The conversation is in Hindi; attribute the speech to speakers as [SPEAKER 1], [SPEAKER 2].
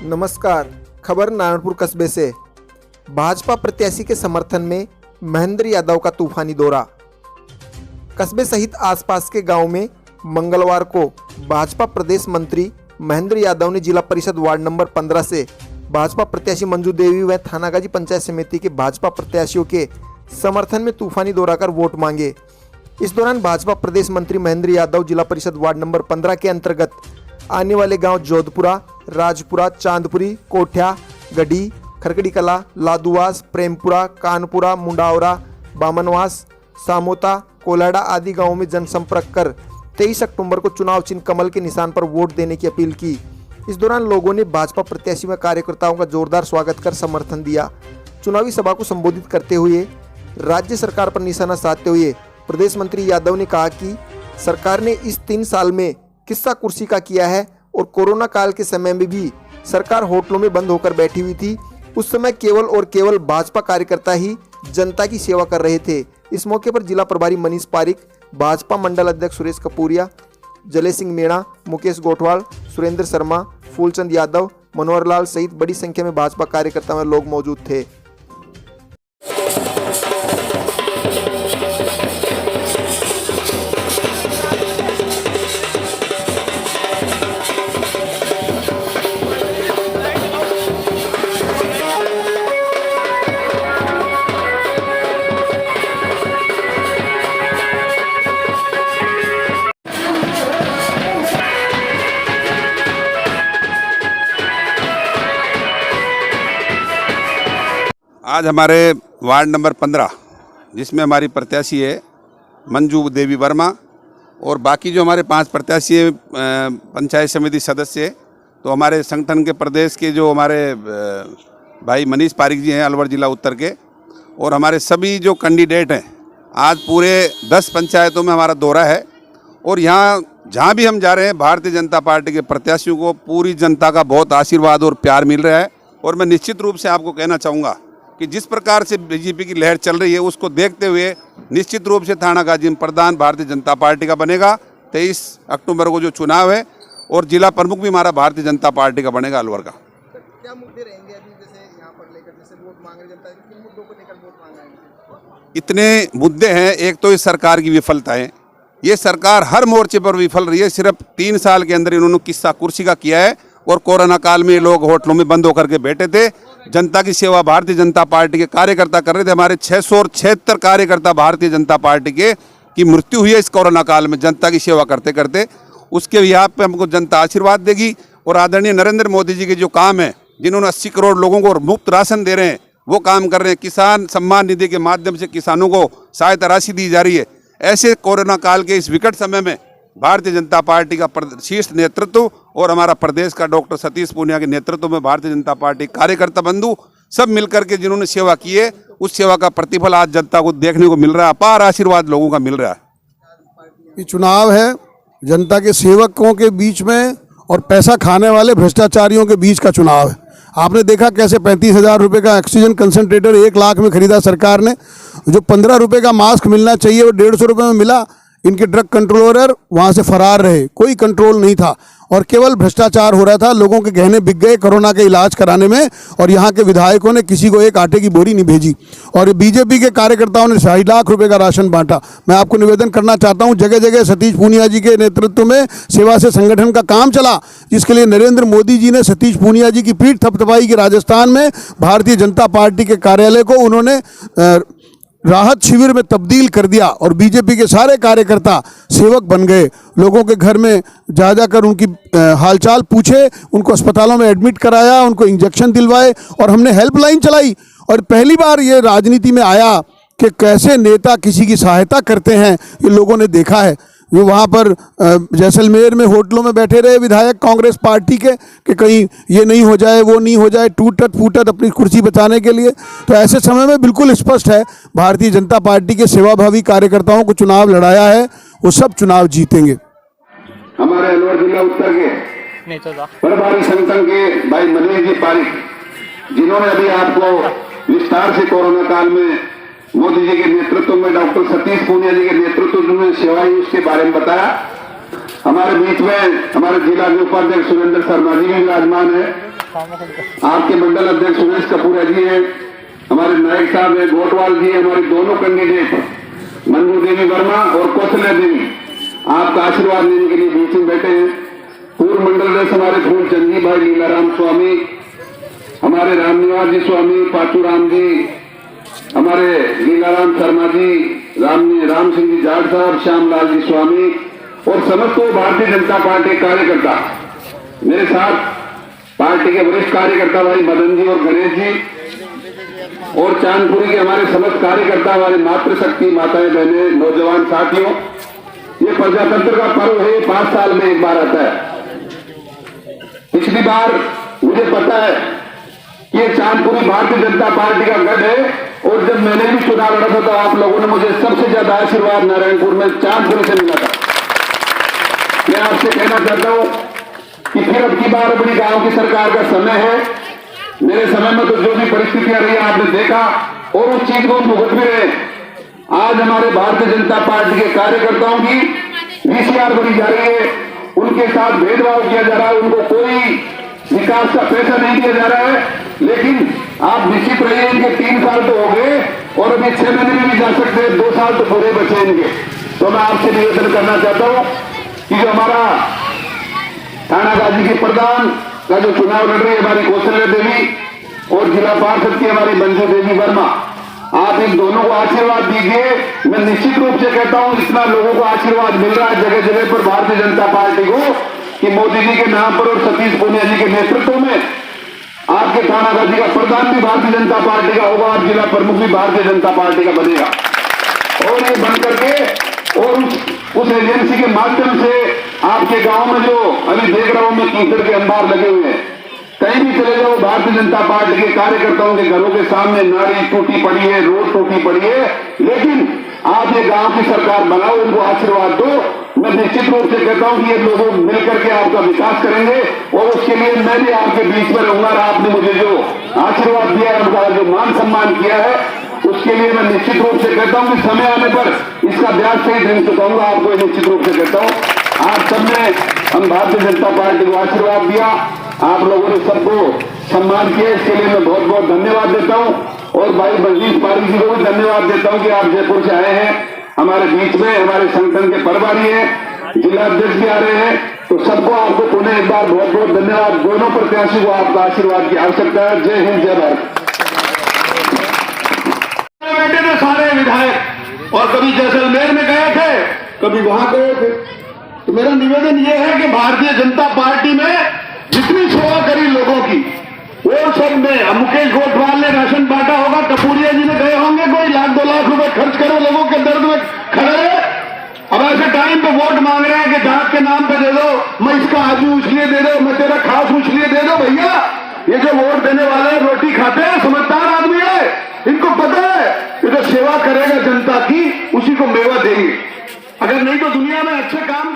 [SPEAKER 1] नमस्कार। खबर नारायणपुर कस्बे से। भाजपा प्रत्याशी के समर्थन में महेंद्र यादव का तूफानी दौरा। कस्बे सहित आसपास के गांव में मंगलवार को भाजपा प्रदेश मंत्री महेंद्र यादव ने जिला परिषद वार्ड नंबर 15 से भाजपा प्रत्याशी मंजू देवी व थानागाजी पंचायत समिति के भाजपा प्रत्याशियों के समर्थन में तूफानी दौरा कर वोट मांगे। इस दौरान भाजपा प्रदेश मंत्री महेंद्र यादव जिला परिषद वार्ड नंबर 15 के अंतर्गत आने वाले गांव जोधपुरा, राजपुरा, चांदपुरी, कोठ्या, गढ़ी, खरकड़ी कला, लादुवास, प्रेमपुरा, कानपुरा, मुंडावरा, बामनवास, सामोता, कोलाडा आदि गांवों में जनसंपर्क कर 23 अक्टूबर को चुनाव चिन्ह कमल के निशान पर वोट देने की अपील की। इस दौरान लोगों ने भाजपा प्रत्याशी व कार्यकर्ताओं का जोरदार स्वागत कर समर्थन दिया। चुनावी सभा को संबोधित करते हुए राज्य सरकार पर निशाना साधते हुए प्रदेश मंत्री यादव ने कहा कि सरकार ने इस 3 साल में किस्सा कुर्सी का किया है और कोरोना काल के समय में भी सरकार होटलों में बंद होकर बैठी हुई थी। उस समय केवल और केवल भाजपा कार्यकर्ता ही जनता की सेवा कर रहे थे। इस मौके पर जिला प्रभारी मनीष पारिक, भाजपा मंडल अध्यक्ष सुरेश कपूरिया, जले सिंह मीणा, मुकेश गोठवाल, सुरेंद्र शर्मा, फूलचंद यादव, मनोहर लाल सहित बड़ी संख्या में भाजपा कार्यकर्ता व लोग मौजूद थे।
[SPEAKER 2] आज हमारे वार्ड नंबर 15 जिसमें हमारी प्रत्याशी है मंजू देवी वर्मा और बाकी जो हमारे 5 प्रत्याशी है पंचायत समिति सदस्य है, तो हमारे संगठन के प्रदेश के जो हमारे भाई मनीष पारिक जी हैं अलवर जिला उत्तर के, और हमारे सभी जो कैंडिडेट हैं, आज पूरे 10 पंचायतों में हमारा दौरा है। और यहाँ जहाँ भी हम जा रहे हैं भारतीय जनता पार्टी के प्रत्याशियों को पूरी जनता का बहुत आशीर्वाद और प्यार मिल रहा है। और मैं निश्चित रूप से आपको कहना चाहूँगा कि जिस प्रकार से बीजेपी की लहर चल रही है उसको देखते हुए निश्चित रूप से थानागाजी में प्रधान भारतीय जनता पार्टी का बनेगा। 23 अक्टूबर को जो चुनाव है और जिला प्रमुख भी हमारा भारतीय जनता पार्टी का बनेगा अलवर का।
[SPEAKER 1] क्या मुद्दे रहेंगे अभी जैसे यहाँ पर लेकर, जैसे वोट मांग रही जनता, किन मुद्दों को लेकर वोट मांग रहे हैं?
[SPEAKER 2] इतने मुद्दे हैं। एक तो इस सरकार की विफलता है, ये सरकार हर मोर्चे पर विफल रही है। सिर्फ 3 साल के अंदर इन्होंने किस्सा कुर्सी का किया है और कोरोना काल में लोग होटलों में बंद होकर के बैठे थे। जनता की सेवा भारतीय जनता पार्टी के कार्यकर्ता कर रहे थे। हमारे 676 कार्यकर्ता भारतीय जनता पार्टी के की मृत्यु हुई है इस कोरोना काल में जनता की सेवा करते करते। उसके यहाँ पे हमको जनता आशीर्वाद देगी। और आदरणीय नरेंद्र मोदी जी के जो काम है, जिन्होंने 80 करोड़ लोगों को मुफ्त राशन दे रहे हैं, वो काम कर रहे हैं। किसान सम्मान निधि के माध्यम से किसानों को सहायता राशि दी जा रही है। ऐसे कोरोना काल के इस विकट समय में भारतीय जनता पार्टी का शीर्ष नेतृत्व और हमारा प्रदेश का डॉक्टर सतीश पूनिया के नेतृत्व में भारतीय जनता पार्टी कार्यकर्ता बंधु सब मिलकर के जिन्होंने सेवा की है, उस सेवा का प्रतिफल आज जनता को देखने को मिल रहा है। अपार आशीर्वाद लोगों का मिल रहा है।
[SPEAKER 3] ये चुनाव है जनता के सेवकों के बीच में और पैसा खाने वाले भ्रष्टाचारियों के बीच का चुनाव है। आपने देखा कैसे 35,000 रुपये का ऑक्सीजन कंसंट्रेटर 1 लाख में खरीदा सरकार ने। जो 15 रुपये का मास्क मिलना चाहिए वो 150 रुपये में मिला। इनके ड्रग कंट्रोलर वहाँ से फरार रहे, कोई कंट्रोल नहीं था और केवल भ्रष्टाचार हो रहा था। लोगों के गहने बिक गए कोरोना के इलाज कराने में और यहाँ के विधायकों ने किसी को एक आटे की बोरी नहीं भेजी। और बीजेपी के कार्यकर्ताओं ने 2.5 लाख रुपए का राशन बांटा। मैं आपको निवेदन करना चाहता हूँ, जगह जगह सतीश पूनिया जी के नेतृत्व में सेवा से संगठन का काम चला, जिसके लिए नरेंद्र मोदी जी ने सतीश पूनिया जी की पीठ थपथपाई की। राजस्थान में भारतीय जनता पार्टी के कार्यालय को उन्होंने राहत शिविर में तब्दील कर दिया और बीजेपी के सारे कार्यकर्ता सेवक बन गए। लोगों के घर में जा जाकर उनकी हालचाल पूछे, उनको अस्पतालों में एडमिट कराया, उनको इंजेक्शन दिलवाए और हमने हेल्पलाइन चलाई। और पहली बार ये राजनीति में आया कि कैसे नेता किसी की सहायता करते हैं, ये लोगों ने देखा है। वो वहाँ पर जैसलमेर में होटलों में बैठे रहे विधायक कांग्रेस पार्टी के कि कहीं ये नहीं हो जाए, वो नहीं हो जाए, टूटत फूटत अपनी कुर्सी बचाने के लिए। तो ऐसे समय में बिल्कुल स्पष्ट है भारतीय जनता पार्टी के सेवाभावी कार्यकर्ताओं को चुनाव लड़ाया है, वो सब चुनाव जीतेंगे।
[SPEAKER 4] हमारे अलवर जिला उत्तर के प्रभारी संगठन के भाई मनीष जी पारिक, जिन्होंने अभी आपको विस्तार से कोरोना काल में मोदी जी के नेतृत्व में डॉक्टर सतीश पूनिया जी के नेतृत्व में सेवाएं उसके बारे में बताया। हमारे बीच में हमारे जिला के उपाध्यक्ष सुरेंद्र शर्मा जी भी विराजमान है। आपके मंडल अध्यक्ष सुरेश कपूर जी हैं, हमारे नायक साहब हैं, गोटवाल जी, हमारे दोनों कैंडिडेट मंजू देवी वर्मा और कौशल्या देवी आपका आशीर्वाद लेने के लिए बीच में बैठे हैं। पूर्व मंडल अध्यक्ष हमारे फूलचंद जी भाई लीलाराम स्वामी, हमारे रामनिवास जी स्वामी, पाचूराम जी, हमारे लीलाराम शर्मा जी, राम सिंह जी जाट साहब, श्यामलाल जी स्वामी और समस्त भारतीय जनता पार्टी कार्यकर्ता, मेरे साथ पार्टी के वरिष्ठ कार्यकर्ता भाई मदन जी और गणेश जी और चांदपुरी के हमारे समस्त कार्यकर्ता, हमारे मातृशक्ति माताएं बहनें नौजवान साथियों, ये प्रजातंत्र का पर्व है, 5 साल में एक बार आता है। पिछली बार मुझे पता है कि ये चांदपुरी भारतीय जनता पार्टी का गढ़ है और जब मैंने भी चुनाव लड़ा था तो आप लोगों ने मुझे सबसे ज्यादा आशीर्वाद नारायणपुर में चांदपुरी से मिला था। मैं आपसे कहना चाहता हूं कि फिर अब की बार अपनी गांव की सरकार का समय है। मेरे समय में तो जो भी परिस्थितियां रही आपने देखा और उस चीज को हम भुगत भी रहे। आज हमारे भारतीय जनता पार्टी के कार्यकर्ताओं की VCR बनी जा रही है, उनके साथ भेदभाव किया जा रहा है, उनको कोई विकास का पैसा नहीं दिया जा रहा है। लेकिन आप निश्चित रहिए, इनके 3 साल तो हो गए और अभी 6 महीने में भी जा सकते हैं, 2 साल तो पूरे बचे इनके। तो मैं आपसे निवेदन करना चाहता हूं कि जो हमारा थानागाजी के प्रधान का जो चुनाव लड़ रही है हमारी कौशल्या देवी और जिला पार्षद की हमारी मंजू देवी वर्मा, आप इन दोनों को आशीर्वाद दीजिए। मैं निश्चित रूप से कहता हूं इतना लोगों को आशीर्वाद मिल रहा है जगह जगह पर भारतीय जनता पार्टी को कि मोदी जी के नाम पर और सतीश पूनिया जी के नेतृत्व में आपके थानागाजी का प्रधान भी भारतीय जनता पार्टी का होगा और जिला प्रमुख भी भारतीय जनता पार्टी का बनेगा। और ये बन करके और उस एजेंसी के माध्यम से आपके गांव में जो अभी देख रहा हूं मैं कीचड़ के अंबार लगे हुए हैं, कहीं भी चले जाओ भारतीय जनता पार्टी के कार्यकर्ताओं के घरों के सामने नाली टूटी पड़ी है, रोड टूटी पड़ी है। लेकिन आप ये गांव की सरकार बनाओ, उनको आशीर्वाद दो। मैं निश्चित रूप से कहता हूं कि ये लोग मिलकर के आपका विकास करेंगे और उसके लिए मैं भी आपके बीच में रहूंगा। आपने मुझे जो आशीर्वाद दिया है, उनका जो मान सम्मान किया है, उसके लिए मैं निश्चित रूप से कहता हूं कि समय आने पर इसका ब्याज सहित ऋण चुकाऊंगा। आपको निश्चित रूप से कहता हूं आप सबने हम भारतीय जनता पार्टी को आशीर्वाद दिया, आप लोगों ने सबको सम्मान किया, इसके लिए मैं बहुत बहुत धन्यवाद देता हूं। और भाई बलजीत पारिक जी को भी धन्यवाद देता हूं कि आप जयपुर से आए हैं हमारे बीच में, हमारे संगठन के प्रभारी हैं, जिला अध्यक्ष भी आ रहे हैं। तो सबको आपको पुनः एक बार बहुत बहुत धन्यवाद। दोनों प्रत्याशी को आपका आशीर्वाद की आवश्यकता है। जय हिंद, जय भारत। बैठे थे सारे विधायक और कभी जैसलमेर में गए थे, कभी वहां गए थे। तो मेरा निवेदन यह है कि भारतीय जनता पार्टी में जितनी सेवा करी लोगों की वो सब में, मुकेश गोटवाल ने राशन बांटा होगा, कपूरिया जी ने गए होंगे, कोई 1-2 लाख रुपए खर्च करो, लोगों के दर्द में खड़े रहे। अब ऐसे टाइम पे वोट मांग रहे हैं कि जात के नाम पे दे दो, मैं इसका आजू इसलिए दे दो, मैं तेरा खास इसलिए दे दो। भैया ये जो वोट देने वाले रोटी खाते हैं, समझदार आदमी है, इनको पता है कि जो सेवा करेगा जनता की उसी को मेवा देंगे। अगर नहीं तो दुनिया में अच्छे काम